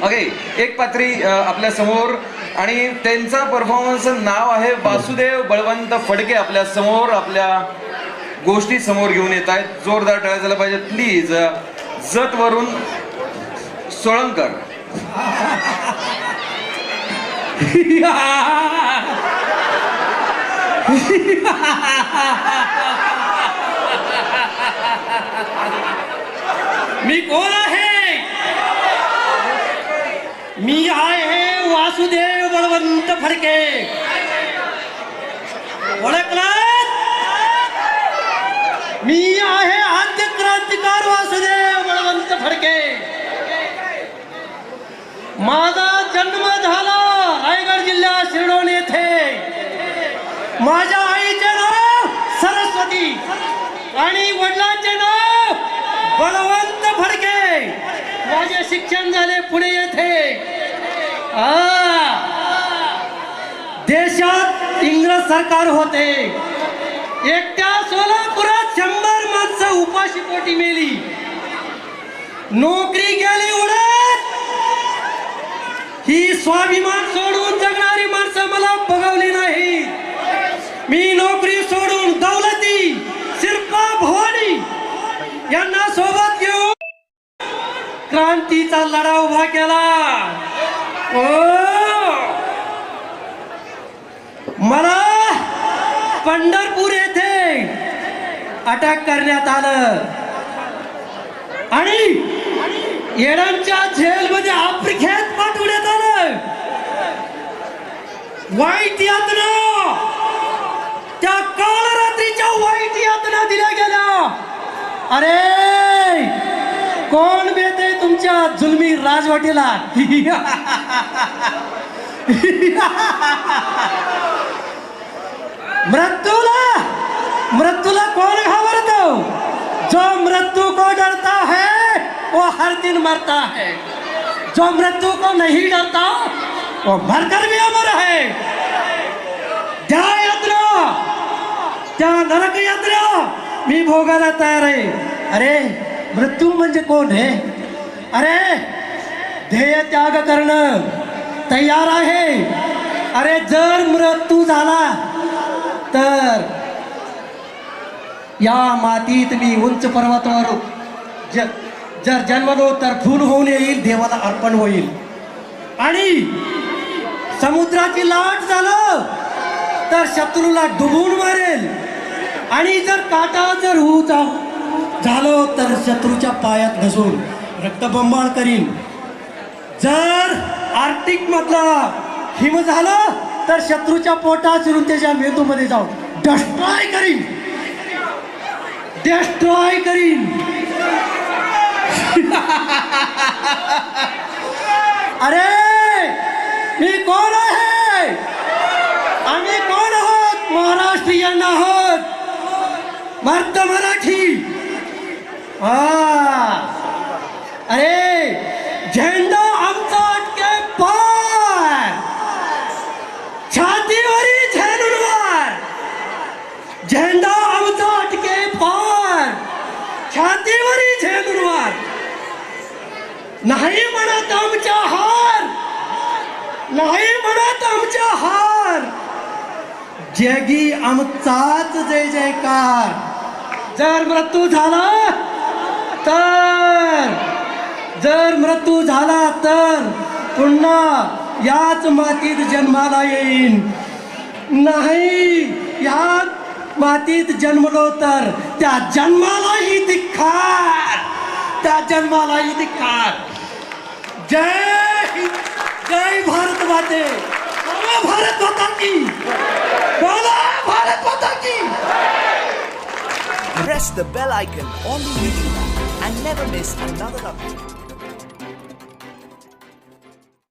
Okay, एक पात्री आपल्या समोर आणि त्यांचा परफॉर्मन्स नाव आहे वासुदेव बळवंत फडके. आपल्या समोर आपल्या गोष्टी समोर घेऊन येत आहेत. जोरदार टाळ्या झाल्या पाहिजे प्लीज. जत वरून सोळंकर. मी कोण आहे? मी आहे वासुदेव बळवंत फडके. ओळखलात? मी आहे आद्य क्रांतिकार वासुदेव बळवंत फडके. माझा जन्म झाला रायगड जिल्ह्यात शिरडोन येथे. माझ्या आईचे नाव सरस्वती आणि वडिलांचे नाव बळवंत फडके. माझे शिक्षण झाले पुणे येथे. देशात इंग्रज सरकार होते. एकट्या सोलापुरात 100 माणसं उपाशी पोटी मेली. नोकरी गेली उडत. ही स्वाभिमान सोडून जगणारी माणसं मला बघवली नाही. मी नोकरी सोडून दौलती, शिरपा, भवानी यांना सोबत घेऊन क्रांतीचा लढा उभा केला. मला पंढरपूर येथे अटक करण्यात आलं आणि येडांच्या जेलमध्ये आफ्रिकेत पाठवण्यात आलं. वाईट यातना, त्या काळरात्रीच्या वाईट यातना दिल्या गेल्या. अरे कोण बेते तुमच्या जुलमी राजवाटीला? मृत्यूला कौन घाबरतो? जो मृत्यू को डरता है वो हर दिन मरता है. जो मृत्यू को नहीं डरता वो मरकर भी अमर है. त्या यात्रा, त्या नरक यात्रा मी भोगायला तयार आहे. अरे मृत्यू म्हणजे कोण आहे? अरे ध्येय त्याग करणं तयार आहे. अरे जर मृत्यू झाला तर या मातीत मी उंच पर्वतावर जर जन्मलो तर फूल होऊन येईल, देवाला अर्पण होईल. आणि समुद्राची लाट झालं तर शत्रूला डुबून मारेल. आणि जर काटा जर झालो तर शत्रूच्या पायात घसून रक्तबंबाळ करीन. जर आर्टिक मधला हिम झालं तर शत्रूच्या पोटात शिरून त्याच्या मेंदूमध्ये जाऊन डिस्ट्रॉय करीन. अरे मी कोण आहे? आम्ही कोण आहोत? महाराष्ट्रीयन आहोत. मर्द मराठी. अरे झेंडा आमचा अटके पार, छातीवरी झेलून वार. झेंडा आमचा अटके पार, छातीवरी झेलून वार. नाही म्हणत आमच्या हार, नाही म्हणत आमच्या हार. जगी आमचाच जय जयकार. जर मृत्यू झाला तर, जर मृत्यू झाला तर पुन्हा याच मातीत जन्माला येईन. नाही या मातीत जन्मलो तर त्या जन्मालाही धिक्कार, त्या जन्मालाही धिक्कार. जय हिंद, जय भारत माते. बोला भारत माता की, बोला भारत माता की. Press the bell icon on the YouTube app and never miss another update.